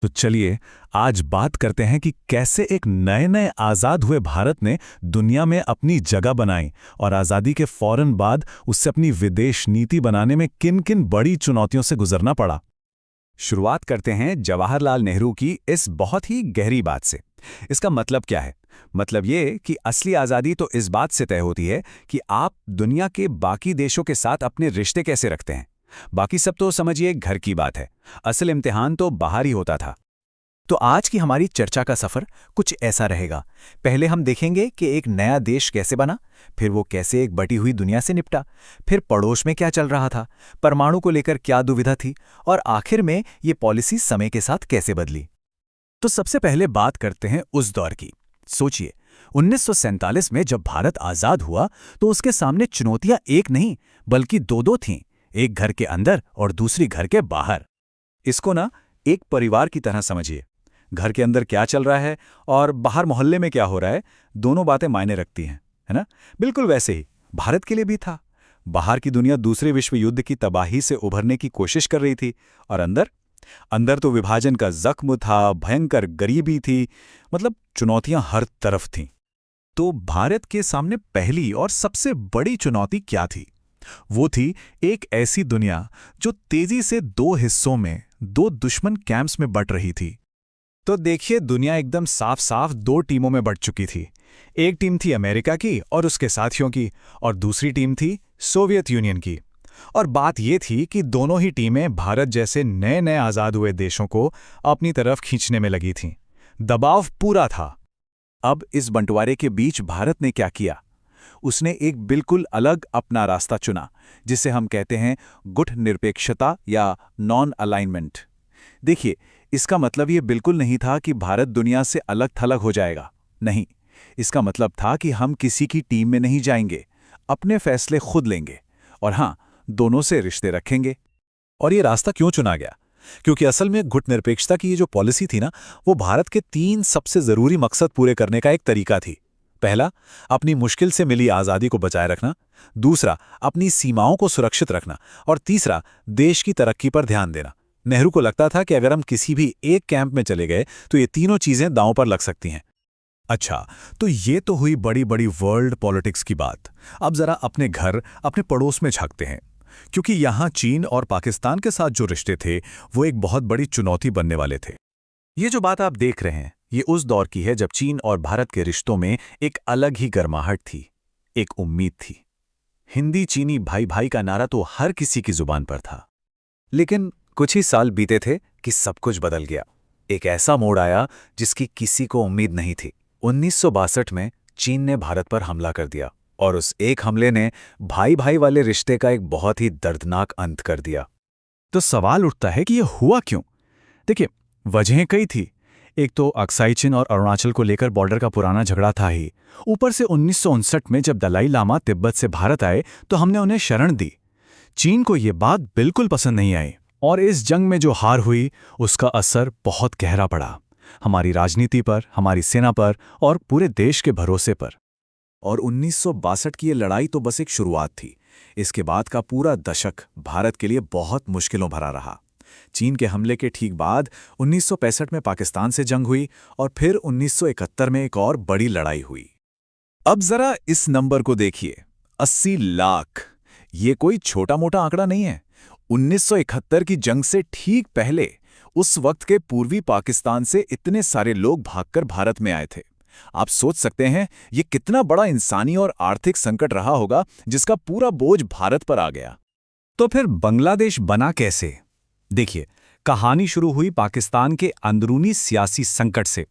तो चलिए आज बात करते हैं कि कैसे एक नए नए आज़ाद हुए भारत ने दुनिया में अपनी जगह बनाई और आज़ादी के फौरन बाद उससे अपनी विदेश नीति बनाने में किन किन बड़ी चुनौतियों से गुजरना पड़ा। शुरुआत करते हैं जवाहरलाल नेहरू की इस बहुत ही गहरी बात से। इसका मतलब क्या है? मतलब ये कि असली आज़ादी तो इस बात से तय होती है कि आप दुनिया के बाकी देशों के साथ अपने रिश्ते कैसे रखते हैं। बाकी सब तो समझिए घर की बात है। असल इम्तिहान तो बाहर ही होता था। तो आज की हमारी चर्चा का सफर कुछ ऐसा रहेगा। पहले हम देखेंगे कि एक नया देश कैसे बना, फिर वो कैसे एक बटी हुई दुनिया से निपटा, फिर पड़ोस में क्या चल रहा था, परमाणु को लेकर क्या दुविधा थी, और आखिर में ये पॉलिसी समय के साथ कैसे बदली। तो सबसे पहले बात करते हैं उस दौर की। सोचिए, 1947 में जब भारत आज़ाद हुआ तो उसके सामने चुनौतियां एक नहीं बल्कि दो थीं, एक घर के अंदर और दूसरी घर के बाहर। इसको ना एक परिवार की तरह समझिए। घर के अंदर क्या चल रहा है और बाहर मोहल्ले में क्या हो रहा है, दोनों बातें मायने रखती हैं, है ना? बिल्कुल वैसे ही भारत के लिए भी था। बाहर की दुनिया दूसरे विश्व युद्ध की तबाही से उभरने की कोशिश कर रही थी, और अंदर अंदर तो विभाजन का जख्म था, भयंकर गरीबी थी, मतलब चुनौतियां हर तरफ थीं। तो भारत के सामने पहली और सबसे बड़ी चुनौती क्या थी? वो थी एक ऐसी दुनिया जो तेजी से दो हिस्सों में, दो दुश्मन कैंप्स में बंट रही थी। तो देखिए, दुनिया एकदम साफ साफ दो टीमों में बंट चुकी थी। एक टीम थी अमेरिका की और उसके साथियों की, और दूसरी टीम थी सोवियत यूनियन की। और बात यह थी कि दोनों ही टीमें भारत जैसे नए नए आज़ाद हुए देशों को अपनी तरफ खींचने में लगी थीं। दबाव पूरा था। अब इस बंटवारे के बीच भारत ने क्या किया? उसने एक बिल्कुल अलग अपना रास्ता चुना, जिसे हम कहते हैं गुट निरपेक्षता या नॉन अलाइनमेंट। देखिए, इसका मतलब ये बिल्कुल नहीं था कि भारत दुनिया से अलग थलग हो जाएगा। नहीं, इसका मतलब था कि हम किसी की टीम में नहीं जाएंगे, अपने फैसले खुद लेंगे, और हां, दोनों से रिश्ते रखेंगे। और ये रास्ता क्यों चुना गया? क्योंकि असल में गुटनिरपेक्षता की ये जो पॉलिसी थी ना, वो भारत के 3 सबसे जरूरी मकसद पूरे करने का एक तरीका थी। पहला, अपनी मुश्किल से मिली आज़ादी को बचाए रखना। दूसरा, अपनी सीमाओं को सुरक्षित रखना। और तीसरा, देश की तरक्की पर ध्यान देना। नेहरू को लगता था कि अगर हम किसी भी एक कैंप में चले गए तो ये तीनों चीजें दांव पर लग सकती हैं। अच्छा, तो ये तो हुई बड़ी बड़ी वर्ल्ड पॉलिटिक्स की बात। अब जरा अपने घर, अपने पड़ोस में झांकते हैं, क्योंकि यहां चीन और पाकिस्तान के साथ जो रिश्ते थे वो एक बहुत बड़ी चुनौती बनने वाले थे। ये जो बात आप देख रहे हैं, ये उस दौर की है जब चीन और भारत के रिश्तों में एक अलग ही गर्माहट थी, एक उम्मीद थी। हिंदी चीनी भाई भाई का नारा तो हर किसी की जुबान पर था। लेकिन कुछ ही साल बीते थे कि सब कुछ बदल गया। एक ऐसा मोड़ आया जिसकी किसी को उम्मीद नहीं थी। 1962 में चीन ने भारत पर हमला कर दिया, और उस एक हमले ने भाई भाई वाले रिश्ते का एक बहुत ही दर्दनाक अंत कर दिया। तो सवाल उठता है कि ये हुआ क्यों? देखिए, वजहें कई थी। एक तो अक्साई चिन और अरुणाचल को लेकर बॉर्डर का पुराना झगड़ा था ही। ऊपर से 1959 में जब दलाई लामा तिब्बत से भारत आए तो हमने उन्हें शरण दी। चीन को ये बात बिल्कुल पसंद नहीं आई, और इस जंग में जो हार हुई उसका असर बहुत गहरा पड़ा, हमारी राजनीति पर, हमारी सेना पर और पूरे देश के भरोसे पर। और 1962 की ये लड़ाई तो बस एक शुरुआत थी। इसके बाद का पूरा दशक भारत के लिए बहुत मुश्किलों भरा रहा। चीन के हमले के ठीक बाद 1965 में पाकिस्तान से जंग हुई, और फिर 1971 में एक और बड़ी लड़ाई हुई। अब जरा इस नंबर को देखिए, 80 लाख। ये कोई छोटा मोटा आंकड़ा नहीं है। 1971 की जंग से ठीक पहले उस वक्त के पूर्वी पाकिस्तान से इतने सारे लोग भागकर भारत में आए थे। आप सोच सकते हैं ये कितना बड़ा इंसानी और आर्थिक संकट रहा होगा जिसका पूरा बोझ भारत पर आ गया। तो फिर बांग्लादेश बना कैसे? देखिए, कहानी शुरू हुई पाकिस्तान के अंदरूनी सियासी संकट से।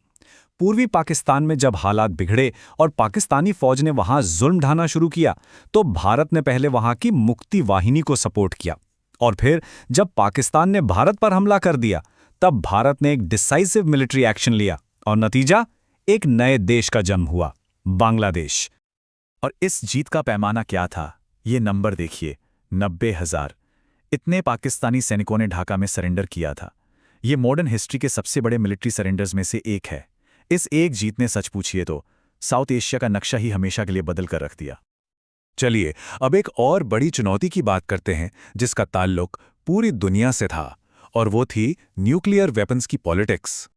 पूर्वी पाकिस्तान में जब हालात बिगड़े और पाकिस्तानी फौज ने वहां जुल्म ढाना शुरू किया, तो भारत ने पहले वहां की मुक्ति वाहिनी को सपोर्ट किया, और फिर जब पाकिस्तान ने भारत पर हमला कर दिया, तब भारत ने एक डिसाइसिव मिलिट्री एक्शन लिया, और नतीजा एक नए देश का जन्म हुआ, बांग्लादेश। और इस जीत का पैमाना क्या था? ये नंबर देखिए, 90,000। इतने पाकिस्तानी सैनिकों ने ढाका में सरेंडर किया था। ये मॉडर्न हिस्ट्री के सबसे बड़े मिलिट्री सरेंडर्स में से एक है। इस एक जीत ने, सच पूछिए तो, साउथ एशिया का नक्शा ही हमेशा के लिए बदल कर रख दिया। चलिए, अब एक और बड़ी चुनौती की बात करते हैं जिसका ताल्लुक पूरी दुनिया से था, और वो थी न्यूक्लियर वेपन्स की पॉलिटिक्स।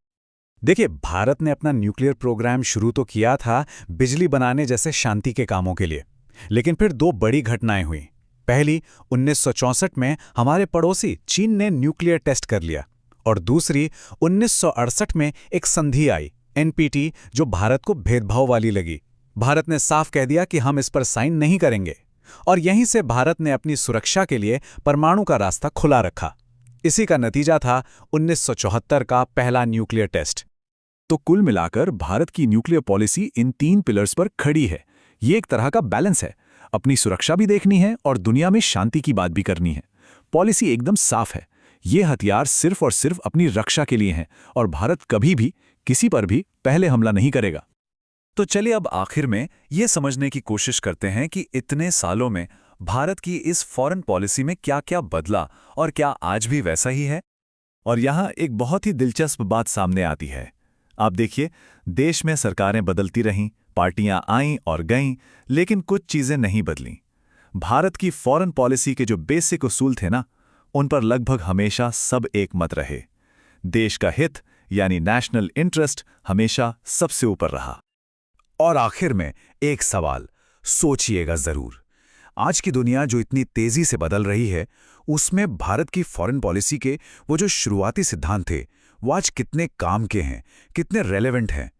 देखिए, भारत ने अपना न्यूक्लियर प्रोग्राम शुरू तो किया था बिजली बनाने जैसे शांति के कामों के लिए, लेकिन फिर दो बड़ी घटनाएं हुई। पहली, 1964 में हमारे पड़ोसी चीन ने न्यूक्लियर टेस्ट कर लिया, और दूसरी 1968 में एक संधि आई, एनपीटी, जो भारत को भेदभाव वाली लगी। भारत ने साफ कह दिया कि हम इस पर साइन नहीं करेंगे, और यहीं से भारत ने अपनी सुरक्षा के लिए परमाणु का रास्ता खुला रखा। इसी का नतीजा था 1974 का पहला न्यूक्लियर टेस्ट। तो कुल मिलाकर भारत की न्यूक्लियर पॉलिसी इन 3 पिलर्स पर खड़ी है। ये एक तरह का बैलेंस है, अपनी सुरक्षा भी देखनी है और दुनिया में शांति की बात भी करनी है। पॉलिसी एकदम साफ है, ये हथियार सिर्फ और सिर्फ अपनी रक्षा के लिए हैं और भारत कभी भी किसी पर भी पहले हमला नहीं करेगा। तो चलिए अब आखिर में ये समझने की कोशिश करते हैं कि इतने सालों में भारत की इस फॉरेन पॉलिसी में क्या-क्या बदला और क्या आज भी वैसा ही है। और यहाँ एक बहुत ही दिलचस्प बात सामने आती है। आप देखिए, देश में सरकारें बदलती रहीं, पार्टियां आईं और गईं, लेकिन कुछ चीजें नहीं बदलीं। भारत की फॉरेन पॉलिसी के जो बेसिक उसूल थे ना, उन पर लगभग हमेशा सब एक मत रहे। देश का हित यानी नेशनल इंटरेस्ट हमेशा सबसे ऊपर रहा। और आखिर में एक सवाल सोचिएगा जरूर, आज की दुनिया जो इतनी तेजी से बदल रही है, उसमें भारत की फॉरेन पॉलिसी के वो जो शुरुआती सिद्धांत थे, वो आज कितने काम के हैं, कितने रेलेवेंट हैं।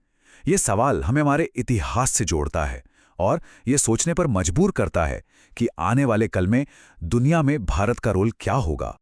ये सवाल हमें हमारे इतिहास से जोड़ता है और ये सोचने पर मजबूर करता है कि आने वाले कल में दुनिया में भारत का रोल क्या होगा।